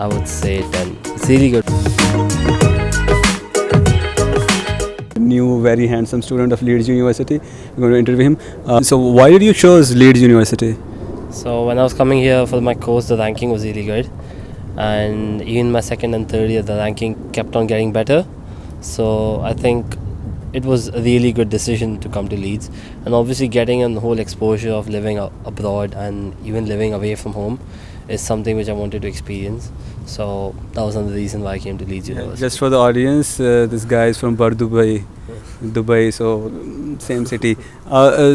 I would say 10. It's really good. New, very handsome student of Leeds University. We're going to interview him. So why did you choose Leeds University? So when I was coming here for my course, the ranking was really good. And even my second and third year, the ranking kept on getting better. So I think it was a really good decision to come to Leeds. And obviously getting a whole exposure of living abroad and even living away from home is something which I wanted to experience. So that was another reason why I came to Leeds University. Just for the audience, this guy is from Dubai, so same city. There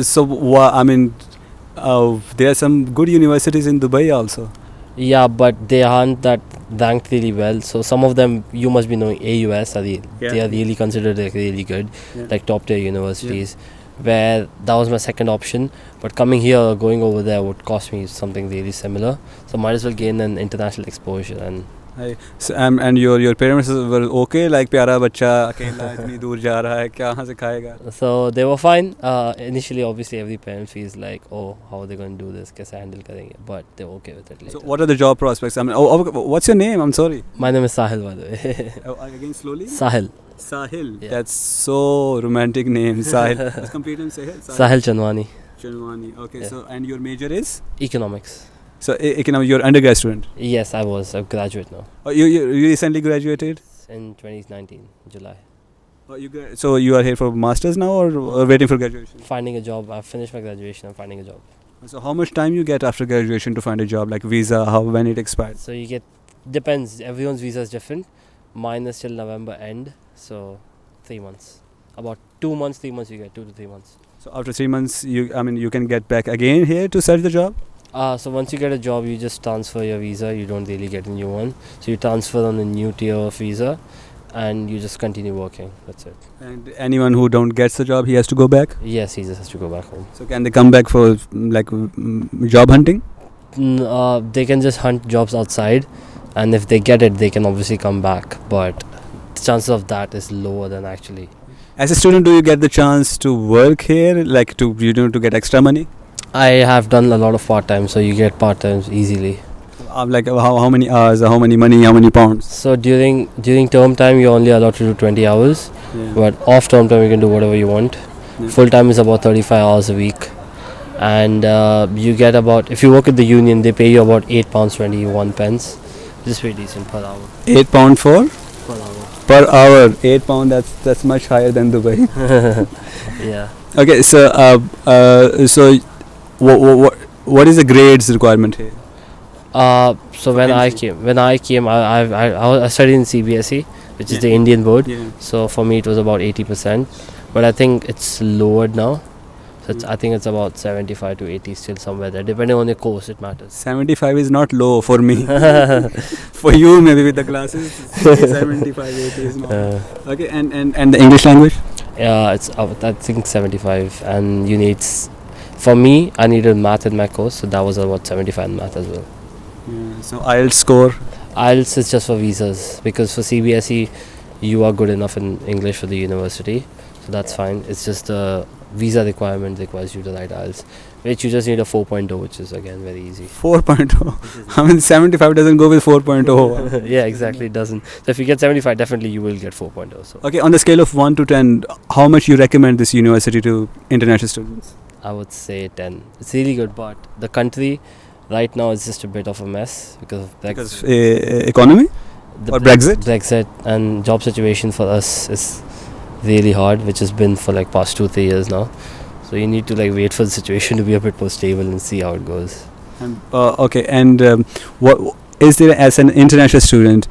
are some good universities in Dubai also. Yeah, but they aren't that ranked really well. So some of them you must be knowing AUS they are really considered like really good, like top tier universities. Where that was my second option, but coming here, going over there would cost me something really similar. So might as well gain an international exposure. And and your parents were okay, like प्यारा बच्चा अकेला इतनी दूर जा रहा है क्या से खाएगा? So they were fine. Initially, obviously, every parent feels like, oh, how are they going to do this? कैसे handle करेंगे? But they were okay with it later. So what are the job prospects? I mean, what's your name? I'm sorry. My name is Sahil, by the way. Again, slowly. Sahil. Sahil. Yeah. That's so romantic name. Sahil. Let's complete him. Sahil Chanwani. Chanwani. Okay. Yeah. So and your major is? Economics. So you're undergrad student. Yes, I was a graduate now. Oh, you recently graduated? In 2019, July. So you are here for masters now or waiting for graduation? Finding a job. I've finished my graduation. I'm finding a job. So how much time you get after graduation to find a job, like visa, when it expires? So you get, depends. Everyone's visa is different. Mine is till November end. So 3 months. About 2 months, 3 months you get, 2 to 3 months. So after 3 months, you can get back again here to search the job? So once you get a job, you just transfer your visa. You don't really get a new one. So you transfer on a new tier of visa and you just continue working. That's it. And anyone who don't gets the job, he has to go back? Yes, he just has to go back home. So can they come back for job hunting? They can just hunt jobs outside, and if they get it, they can obviously come back. But the chances of that is lower than actually. As a student, do you get the chance to work here, like to get extra money? I have done a lot of part-time, so you get part-times easily. Like how many hours, how many money, how many pounds? So during term time, you're only allowed to do 20 hours. Yeah. But off term time, you can do whatever you want. Yeah. Full time is about 35 hours a week. And you get about, if you work at the union, they pay you about £8.21. This is pretty decent per hour. £8 for? Per hour. Per hour. £8, that's much higher than Dubai. Yeah. Okay, so what is the grades requirement here? So when I came, I studied in CBSE, which is the Indian board. Yeah. So for me, it was about 80%, but I think it's lowered now. So I think it's about 75 to 80 still somewhere there. Depending on your course, it matters. 75 is not low for me. For you, maybe with the classes, 75, 80 is not. Okay, and the English language? Yeah, it's I think 75, and you need. For me, I needed math in my course, so that was about 75 in math as well. Yeah, so IELTS score? IELTS is just for visas, because for CBSE, you are good enough in English for the university, so that's fine. It's just the visa requirement requires you to write IELTS, which you just need a 4.0, which is again very easy. 4.0? I mean 75 doesn't go with 4.0. Yeah, exactly, it doesn't. So if you get 75, definitely you will get 4.0. So. Okay, on the scale of 1 to 10, how much you recommend this university to international students? I would say 10. It's really good, but the country right now is just a bit of a mess because of Brexit. Because economy? Or Brexit? Brexit and job situation for us is really hard, which has been for like past 2-3 years now. So you need to like wait for the situation to be a bit more stable and see how it goes. Okay, and what is there as an international student?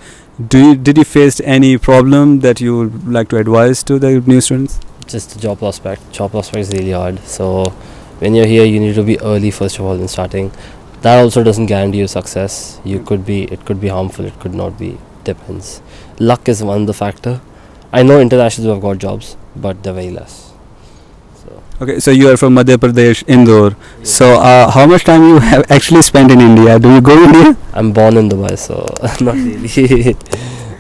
Did you face any problem that you would like to advise to the new students? Just the job prospect. Job prospect is really hard. So when you're here, you need to be early first of all in starting. That also doesn't guarantee you success. It could be harmful. It could not be. Depends. Luck is one of the factor. I know internationals who have got jobs, but they're very less. So. Okay, so you are from Madhya Pradesh, Indore. Yeah. So how much time you have actually spent in India? Do you go to India? I'm born in Dubai, so not really.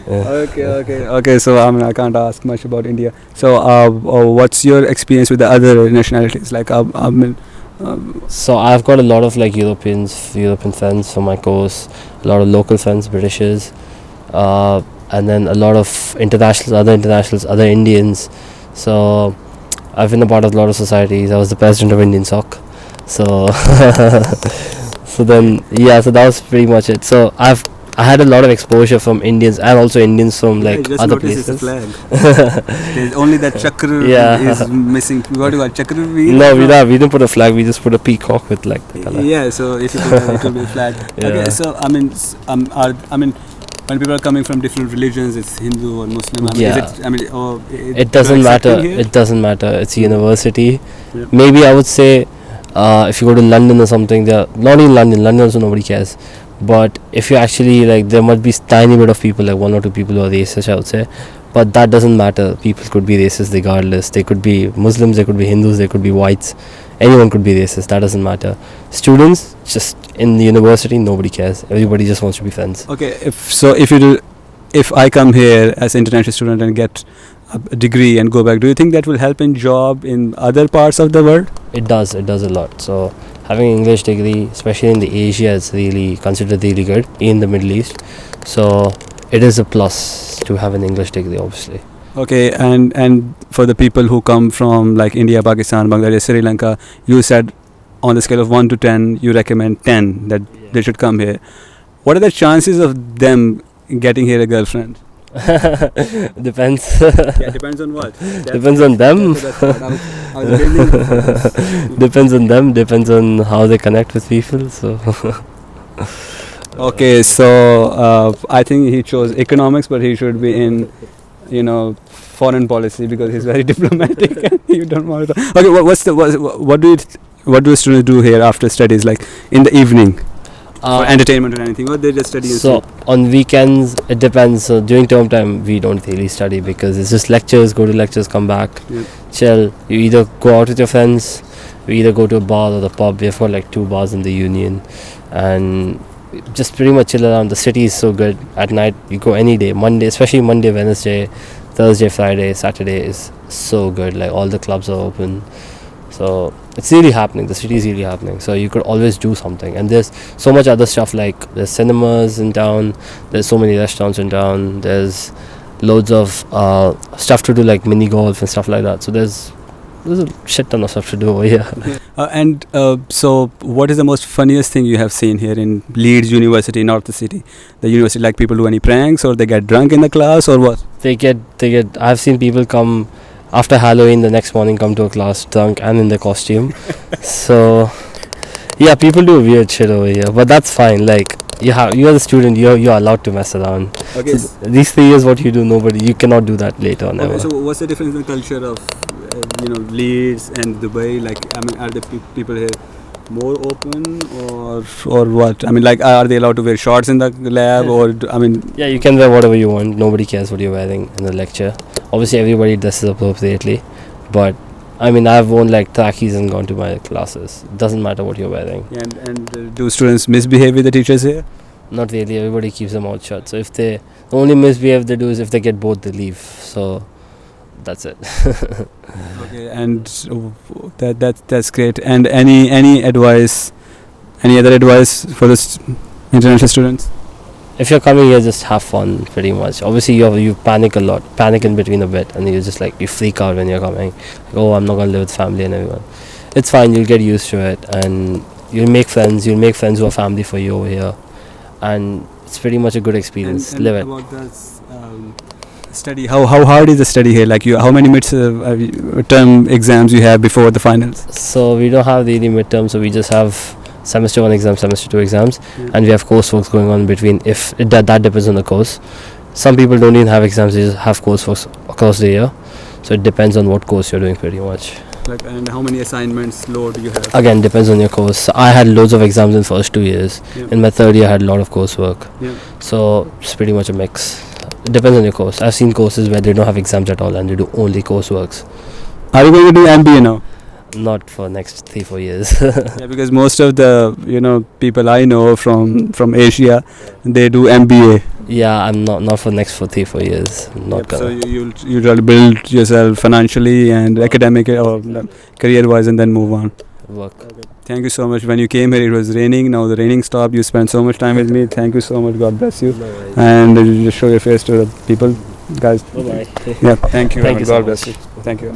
Okay. So I can't ask much about India. So what's your experience with the other nationalities? Like So I've got a lot of like European friends for my course, a lot of local friends, Britishers, and then a lot of internationals, other Indians. So I've been a part of a lot of societies. I was the president of Indian Soc. So so then so that was pretty much it. So I had a lot of exposure from Indians and also Indians from like just other noticed places. It's a flag. There's only that chakra is missing. What do you call chakra? No, we didn't put a flag. We just put a peacock with like the color. Yeah, so if you put it will be a flag. Yeah. Okay, so when people are coming from different religions, it's Hindu or Muslim. It doesn't matter. It doesn't matter. It's a university. Yeah. Maybe I would say if you go to London or something, not in London. London also nobody cares. But if you actually like, there must be tiny bit of people, like 1 or 2 people who are racist, I would say. But that doesn't matter. People could be racist regardless. They could be Muslims, they could be Hindus, they could be whites. Anyone could be racist. That doesn't matter. Students, just in the university, nobody cares. Everybody just wants to be friends. Okay, if I come here as an international student and get a degree and go back, do you think that will help in job in other parts of the world? It does a lot. So having an English degree, especially in the Asia, is really considered really good in the Middle East. So it is a plus to have an English degree, obviously. Okay, and for the people who come from like India, Pakistan, Bangladesh, Sri Lanka, you said on the scale of 1 to 10, you recommend 10 that they should come here. What are the chances of them getting here a girlfriend? Depends. Yeah, depends on what? Depends on them. Depends on them. Depends on how they connect with people. So. Okay, so I think he chose economics, but he should be in, foreign policy because he's very diplomatic. And you don't want to. Okay, what do students do here after studies, like in the evening? For entertainment or anything, or they just study and so sleep? On weekends it depends. So during term time we don't really study because it's just lectures, go to lectures, come back, chill. You either go out with your friends, you either go to a bar or the pub. We have got like 2 bars in the union and just pretty much chill around. The city is so good. At night you go any day, especially Monday, Wednesday, Thursday, Friday, Saturday is so good. Like all the clubs are open. So it's really happening. The city is really happening. So you could always do something. And there's so much other stuff, like there's cinemas in town. There's so many restaurants in town. There's loads of stuff to do, like mini golf and stuff like that. So there's a shit ton of stuff to do over here. So what is the most funniest thing you have seen here in Leeds University, not the city? The university, like people do any pranks or they get drunk in the class or what? They get. I've seen people come after Halloween the next morning, come to a class drunk and in their costume. So yeah, people do weird shit over here, but that's fine. Like you are the student, you're allowed to mess around. Okay. So these 3 years what you do, you cannot do that later on. Okay, so what's the difference in the culture of Leeds and Dubai? Like, are the people here more open or what? Are they allowed to wear shorts in the lab Yeah, you can wear whatever you want. Nobody cares what you're wearing in the lecture. Obviously everybody dresses appropriately, but I've worn like trackies and gone to my classes. It doesn't matter what you're wearing. Yeah, and do students misbehave with the teachers here? Not really. Everybody keeps their mouth shut. So if the only misbehave they do is if they get bored, they leave. So that's it. Okay, and that's great. And any advice, any other advice for the international students? If you're coming here, just have fun, pretty much. Obviously, you panic a lot, panic in between a bit, and you just like you freak out when you're coming. Like, oh, I'm not gonna live with family and everyone. It's fine. You'll get used to it, and you'll make friends. You'll make friends who are family for you over here, and it's pretty much a good experience. And live it. About this study, how hard is the study here? Like how many midterm exams you have before the finals? So we don't have really midterms. So we just have semester 1 exam, semester 2 exams, and we have coursework going on between. That depends on the course. Some people don't even have exams; they just have coursework across the year. So it depends on what course you're doing, pretty much. And how many assignments load you have? Again, depends on your course. So I had loads of exams in first 2 years. Yeah. In my third year, I had a lot of coursework. Yeah. So it's pretty much a mix. It depends on your course. I've seen courses where they don't have exams at all and they do only courseworks. Are you going to do MBA now? Not for next 3-4 years. Yeah, because most of the people I know from Asia, they do MBA. Yeah, I'm not for next 3-4 years. Not So gonna. you'll try to build yourself financially and academic or career wise, and then move on. Work. Thank you so much. When you came here, it was raining. Now the raining stopped. You spent so much time with me. Thank you so much. God bless you. No worries. And you just show your face to the people, guys. Bye bye. Yeah. Thank you. Thank you so God much. bless you. Thank you.